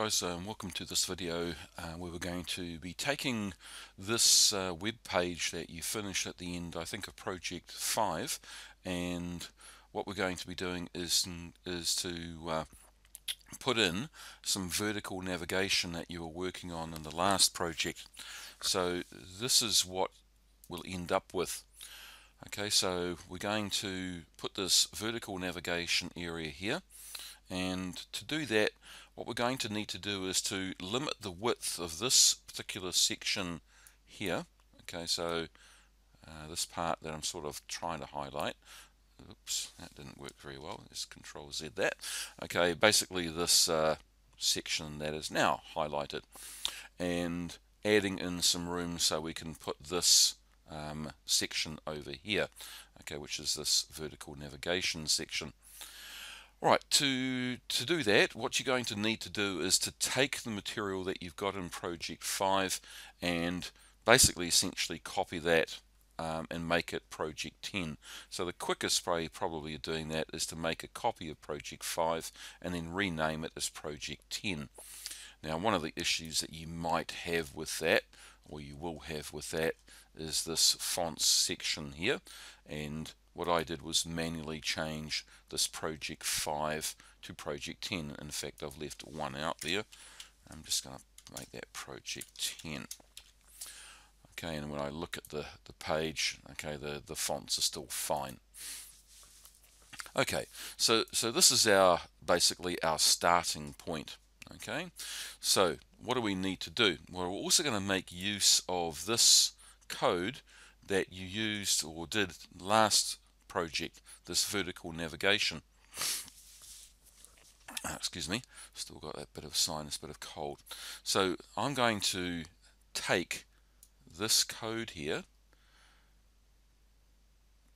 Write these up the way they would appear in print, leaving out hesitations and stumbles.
guys, welcome to this video where we're going to be taking this web page that you finished at the end, I think, of project 5, and what we're going to be doing is to put in some vertical navigation that you were working on in the last project. So this is what we'll end up with. Okay, so we're going to put this vertical navigation area here, and to do that what we're going to need to do is to limit the width of this particular section here. Okay, so this part that I'm sort of trying to highlight, oops, that didn't work very well, let's Control Z that. Okay, basically this section that is now highlighted, and adding in some room so we can put this section over here, okay, which is this vertical navigation section. Right, to do that, what you're going to need to do is to take the material that you've got in Project 5 and basically essentially copy that and make it Project 10. So the quickest way probably of doing that is to make a copy of Project 5 and then rename it as Project 10. Now, one of the issues that you might have with that, or you will have with that, is this fonts section here, and what I did was manually change this Project 5 to Project 10. In fact, I've left one out there. I'm just going to make that Project 10. Okay, and when I look at the page, okay, the fonts are still fine. Okay, so this is basically our starting point. Okay, so what do we need to do? Well, we're also going to make use of this code that you used or did last project, this vertical navigation. Excuse me, still got that bit of sinus, bit of cold. So I'm going to take this code here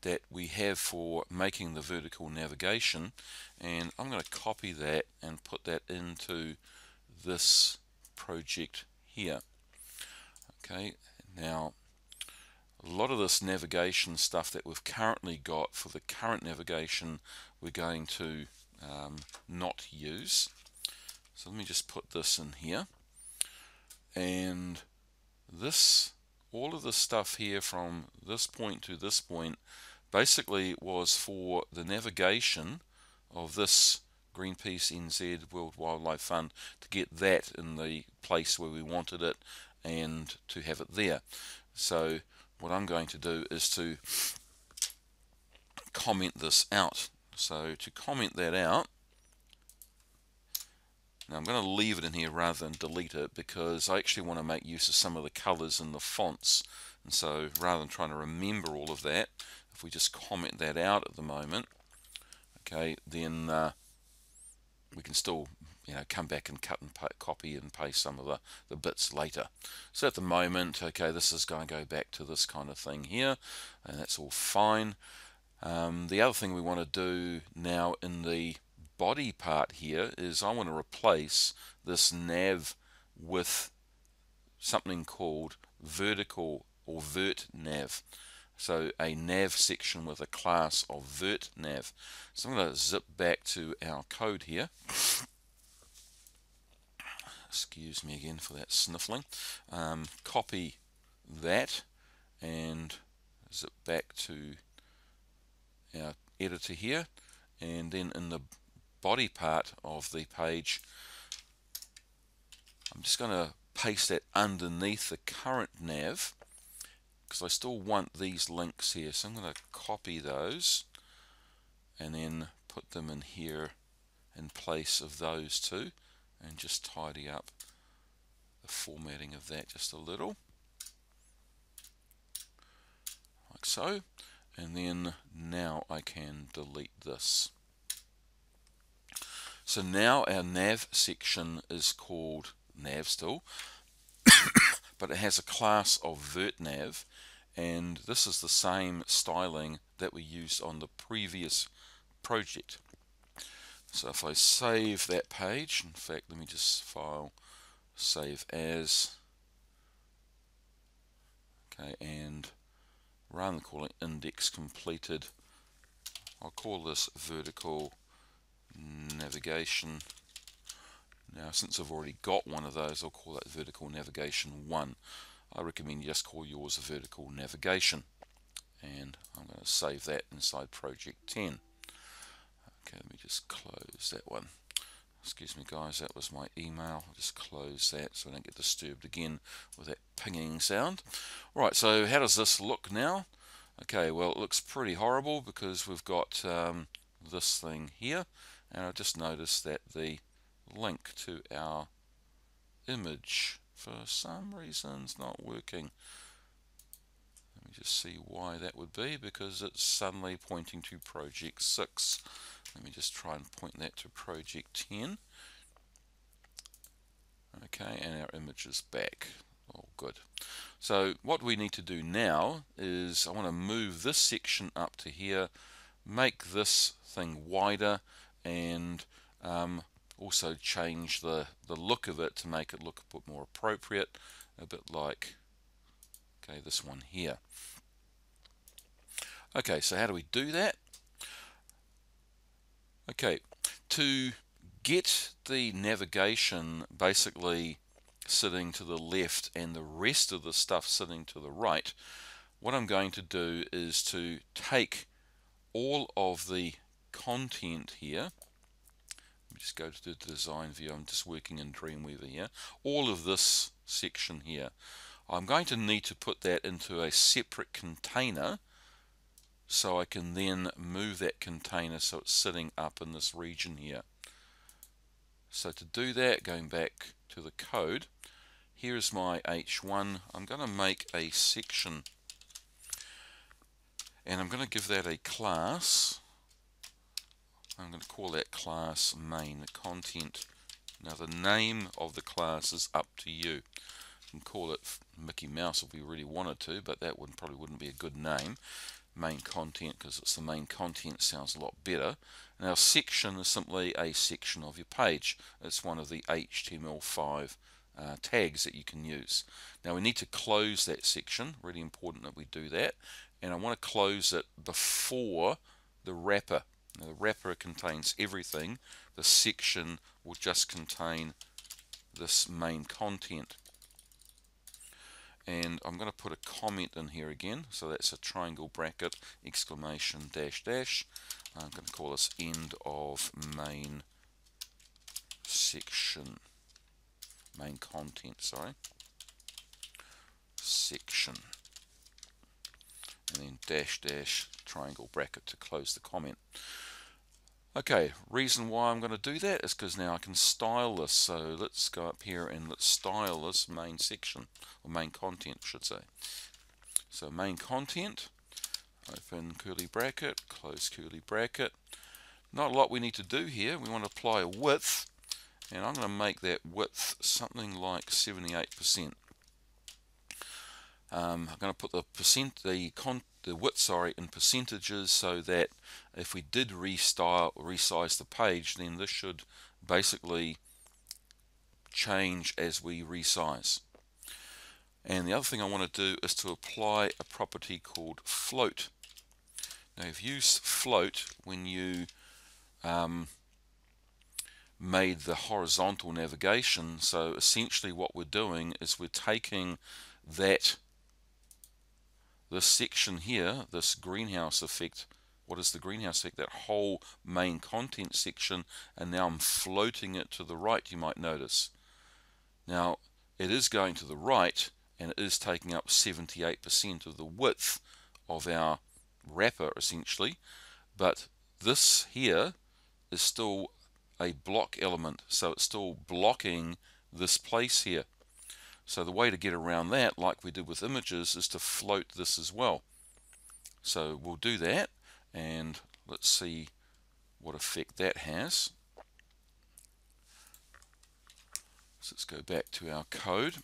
that we have for making the vertical navigation, and I'm going to copy that and put that into this project here. Okay, now a lot of this navigation stuff that we've currently got for the current navigation we're going to not use. So let me just put this in here, and this, all of the stuff here from this point to this point basically was for the navigation of this Greenpeace NZ World Wildlife Fund, to get that in the place where we wanted it and to have it there. So what I'm going to do is to comment this out. So to comment that out, now I'm going to leave it in here rather than delete it, because I actually want to make use of some of the colors in the fonts. And so rather than trying to remember all of that, if we just comment that out at the moment, okay, then we can still, you know, come back and cut and copy and paste some of the bits later. So at the moment, okay, this is going to go back to this kind of thing here, and that's all fine. The other thing we want to do now in the body part here is I want to replace this nav with something called vertical or vert nav. So a nav section with a class of vert nav. So I'm going to zip back to our code here. Excuse me again for that sniffling. Copy that and zip back to our editor here, and then in the body part of the page I'm just going to paste that underneath the current nav, because I still want these links here. So I'm going to copy those and then put them in here in place of those two, and just tidy up the formatting of that just a little, like so. And then now I can delete this. So now our nav section is called nav still, but it has a class of vert nav, and this is the same styling that we used on the previous project. So if I save that page, in fact, let me just file, save as, okay, and rather than calling index completed, I'll call this vertical navigation Now, since I've already got one of those, I'll call that vertical navigation 1. I recommend you just call yours a vertical navigation. And I'm going to save that inside project 10. Okay, let me just close that one. Excuse me guys, that was my email. I'll just close that so I don't get disturbed again with that pinging sound. Right, so how does this look now? Okay, well it looks pretty horrible because we've got this thing here, and I just noticed that the link to our image for some reason is not working. Let me just see why that would be, because it's suddenly pointing to project 6. Let me just try and point that to project 10. Okay, and our image is back. All good. So what we need to do now is I want to move this section up to here, make this thing wider, and also change the look of it to make it look a bit more appropriate, a bit like, okay, this one here. Okay, so how do we do that? Okay, to get the navigation basically sitting to the left and the rest of the stuff sitting to the right, what I'm going to do is to take all of the content here. Let me just go to the design view. I'm just working in Dreamweaver here. All of this section here, I'm going to need to put that into a separate container, so I can then move that container so it's sitting up in this region here. So to do that, going back to the code, here's my H1. I'm going to make a section, and I'm going to give that a class. I'm going to call that class main content. Now the name of the class is up to you. You can call it Mickey Mouse if we really wanted to, but that probably wouldn't be a good name. Main content, because it's the main content, sounds a lot better. And our section is simply a section of your page. It's one of the HTML5 tags that you can use. Now we need to close that section. Really important that we do that. And I want to close it before the wrapper. Now the wrapper contains everything. The section will just contain this main content. And I'm going to put a comment in here again, so that's a triangle bracket, exclamation dash dash. I'm going to call this end of main section, main content, sorry, section, and then dash dash triangle bracket to close the comment. Okay, reason why I'm going to do that is because now I can style this. So let's go up here and let's style this main section, or main content I should say. So main content, open curly bracket, close curly bracket. Not a lot we need to do here. We want to apply a width, and I'm going to make that width something like 78%. I'm going to put the width in percentages, so that if we did resize the page, then this should basically change as we resize. And the other thing I want to do is to apply a property called float. Now you've used float when you made the horizontal navigation. So essentially what we're doing is we're taking this section here, this greenhouse effect. What is the greenhouse effect? That whole main content section, and now I'm floating it to the right, you might notice. Now it is going to the right, and it is taking up 78% of the width of our wrapper essentially, but this here is still a block element, so it's still blocking this place here. So the way to get around that, like we did with images, is to float this as well. So we'll do that, and let's see what effect that has. So let's go back to our code.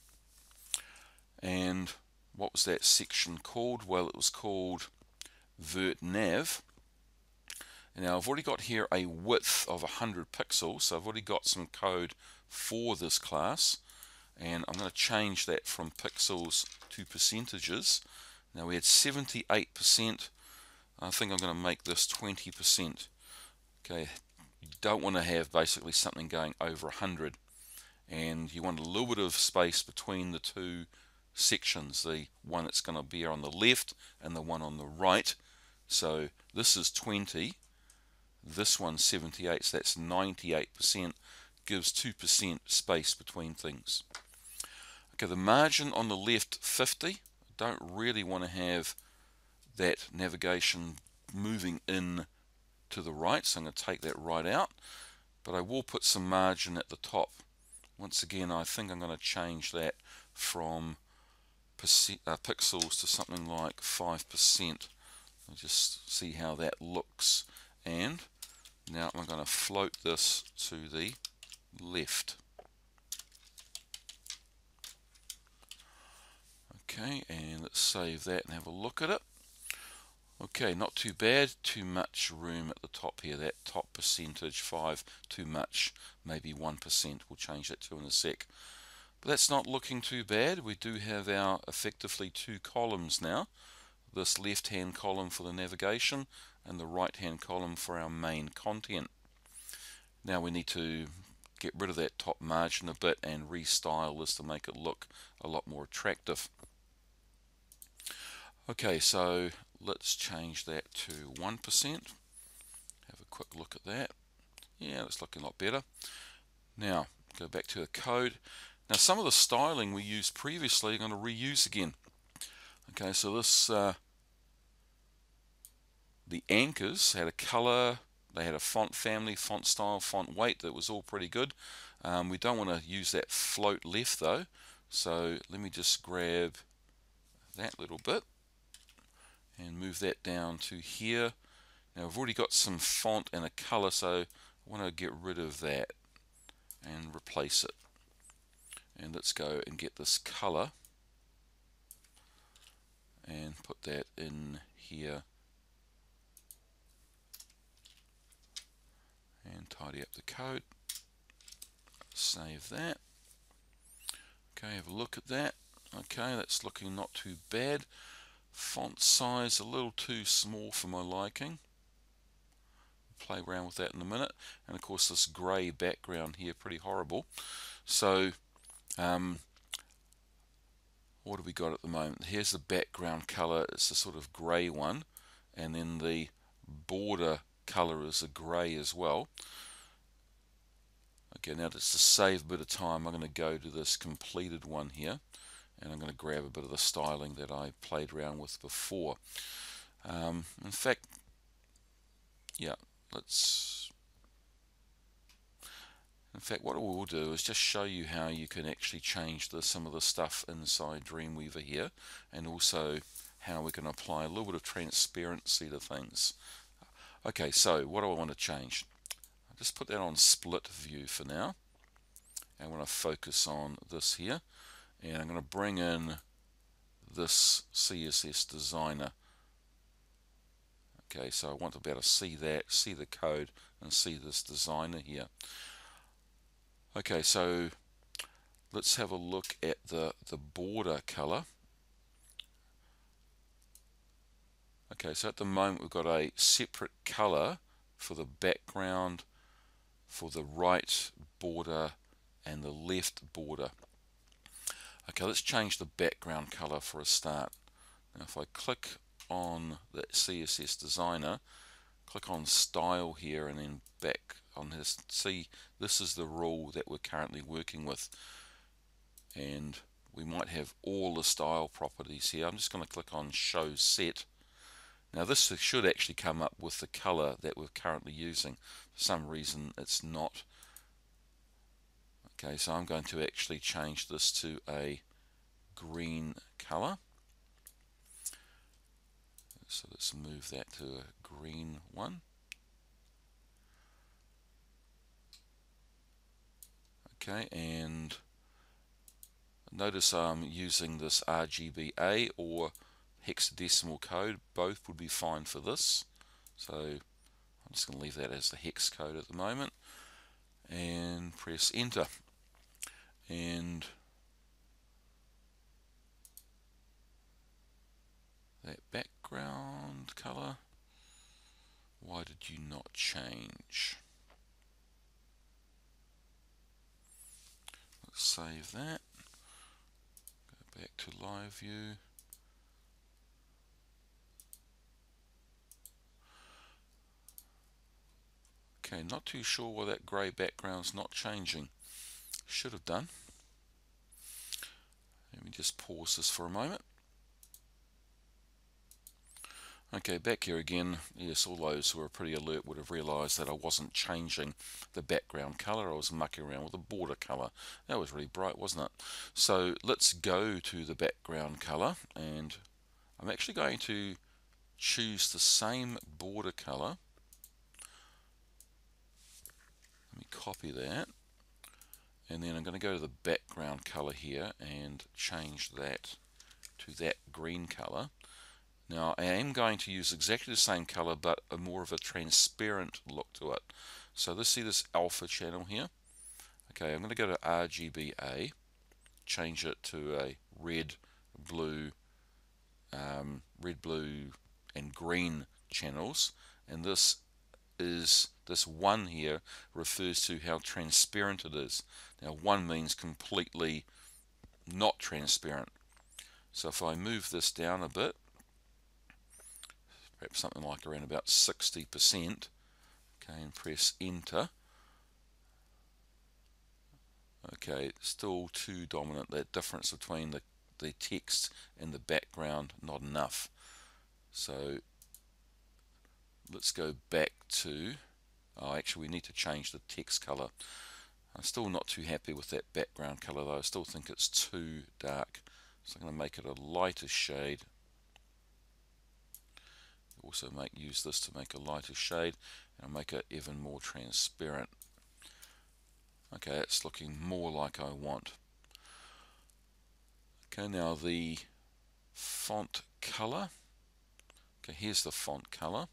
And what was that section called? Well, it was called VertNav. Now I've already got here a width of 100 pixels, so I've already got some code for this class. And I'm going to change that from pixels to percentages. Now we had 78%. I think I'm going to make this 20%. Okay, you don't want to have basically something going over 100. and you want a little bit of space between the two sections, the one that's going to be on the left and the one on the right. So this is 20, this one's 78, so that's 98%, gives 2% space between things. Okay, the margin on the left, 50. Don't really want to have that navigation moving in to the right, so I'm going to take that right out, but I will put some margin at the top. Once again, I think I'm going to change that from pixels to something like 5%. I'll just see how that looks, and now I'm going to float this to the left. Okay, and let's save that and have a look at it. Okay, not too bad, too much room at the top here, that top percentage, 5, too much, maybe 1%, we'll change that to in a sec. But that's not looking too bad. We do have our effectively two columns now, this left hand column for the navigation and the right hand column for our main content. Now we need to get rid of that top margin a bit and restyle this to make it look a lot more attractive. Okay, so let's change that to 1%. Have a quick look at that. Yeah, it's looking a lot better. Now, go back to the code. Now, some of the styling we used previously I'm going to reuse again. Okay, so this, the anchors had a color, they had a font family, font style, font weight, that was all pretty good. We don't want to use that float left though, so let me just grab that little bit and move that down to here. Now I've already got some font and a color, so I want to get rid of that and replace it. And let's go and get this color and put that in here and tidy up the code. Save that. Okay, have a look at that. Okay, that's looking not too bad. Font size a little too small for my liking. Play around with that in a minute. And of course this grey background here, pretty horrible. So what have we got at the moment? Here's the background color, it's a sort of grey one, and then the border color is a grey as well. Okay, now just to save a bit of time, I'm going to go to this completed one here, and I'm going to grab a bit of the styling that I played around with before. In fact, yeah, what we'll do is just show you how you can actually change some of the stuff inside Dreamweaver here, and also how we can apply a little bit of transparency to things. Okay, so what do I want to change? I'll just put that on split view for now. I want to focus on this here, and I'm going to bring in this CSS designer. Okay, so I want to be able to see that, see the code, and see this designer here. Okay, so let's have a look at the border color. Okay, so at the moment we've got a separate color for the background, for the right border and the left border. Okay, let's change the background color for a start. Now if I click on the CSS designer, click on style here, and then back on this, see this is the rule that we're currently working with, and we might have all the style properties here. I'm just going to click on show set. Now this should actually come up with the color that we're currently using. For some reason it's not. Okay, so I'm going to actually change this to a green color. So let's move that to a green one. Okay, and notice I'm using this RGBA or hexadecimal code. Both would be fine for this. So I'm just going to leave that as the hex code at the moment and press enter. And that background color, why did you not change? Save that. Go back to live view. Okay, not too sure why that grey background's not changing. Should have done. Let me just pause this for a moment. Okay, back here again. Yes, all those who are pretty alert would have realised that I wasn't changing the background colour. I was mucking around with the border colour. That was really bright, wasn't it? So let's go to the background colour, and I'm actually going to choose the same border colour. Let me copy that, and then I'm going to go to the background colour here and change that to that green colour. Now I am going to use exactly the same colour, but a more of a transparent look to it. So let's see this alpha channel here. Okay, I'm going to go to RGBA, change it to a red, blue, and green channels, and this one here refers to how transparent it is. Now 1 means completely not transparent. So if I move this down a bit, perhaps something like around about 60%, okay, and press enter. Okay, still too dominant. That difference between the text and the background, not enough. So let's go back to, actually we need to change the text color. I'm still not too happy with that background color though. I still think it's too dark. So I'm going to make it a lighter shade. Also use this to make a lighter shade, and I'll make it even more transparent. Okay, it's looking more like I want. Okay, now the font color. Okay, here's the font color.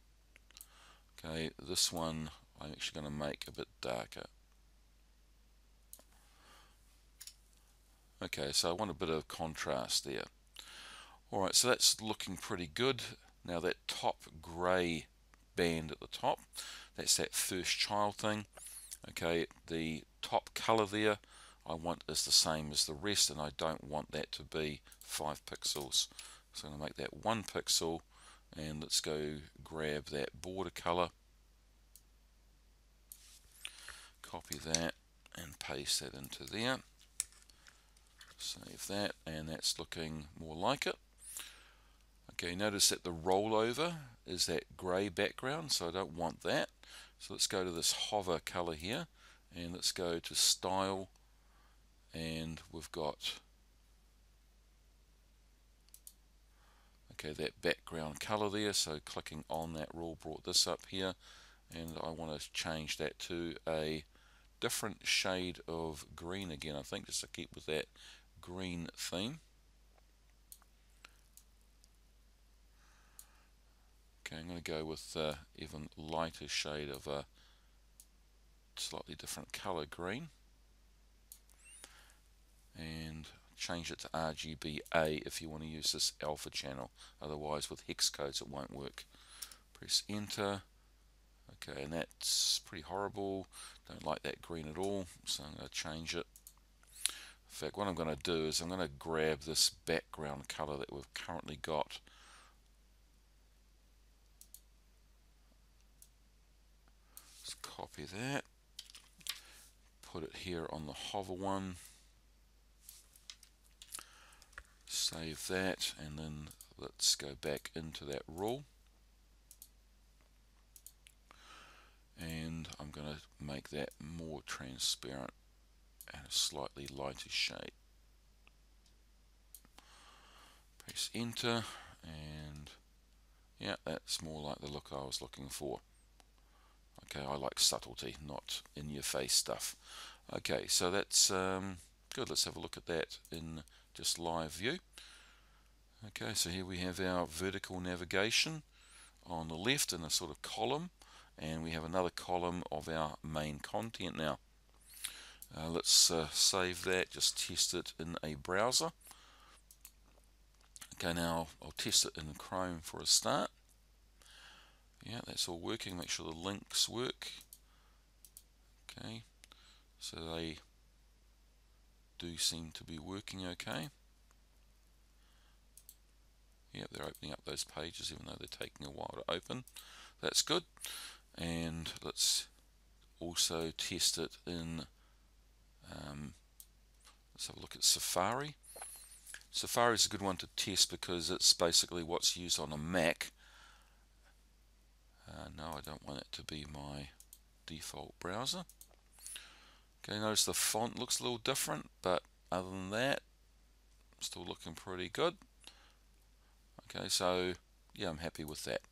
Okay, this one I'm actually going to make a bit darker. Okay, so I want a bit of contrast there. Alright, so that's looking pretty good. Now that top grey band at the top, that's that first child thing. Okay, the top color there I want is the same as the rest, and I don't want that to be 5 pixels. So I'm going to make that 1 pixel, and let's go grab that border color, copy that and paste that into there. Save that, and that's looking more like it. Okay, notice that the rollover is that grey background, so I don't want that. So let's go to this hover color here, and let's go to style, and we've got that background color there. So clicking on that rule brought this up here, and I want to change that to a different shade of green again, I think, just to keep with that green theme. Okay, I'm going to go with even lighter shade of a slightly different color green, and change it to RGBA if you want to use this alpha channel. Otherwise with hex codes it won't work. Press enter. Okay, and that's pretty horrible. Don't like that green at all, so I'm going to change it. In fact, what I'm going to do is I'm going to grab this background color that we've currently got. Let's copy that, put it here on the hover one, save that, and then let's go back into that rule, and I'm going to make that more transparent and a slightly lighter shade. Press enter, and yeah, that's more like the look I was looking for. Okay, I like subtlety, not in your face stuff. Okay, so that's good. Let's have a look at that in just live view. Okay, so here we have our vertical navigation on the left in a sort of column, and we have another column of our main content now. Let's save that, just test it in a browser. Okay, now I'll test it in Chrome for a start. Yeah, that's all working. Make sure the links work. Okay, so they do seem to be working okay. Yep, they're opening up those pages even though they're taking a while to open. That's good. And let's also test it in, let's have a look at Safari. Safari is a good one to test because it's basically what's used on a Mac. No, I don't want it to be my default browser. Okay, notice the font looks a little different, but other than that, still looking pretty good. Okay, so yeah, I'm happy with that.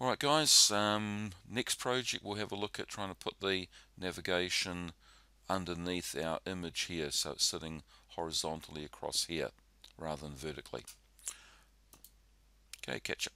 Alright guys, next project we'll have a look at trying to put the navigation underneath our image here, so it's sitting horizontally across here rather than vertically. Okay, catch up.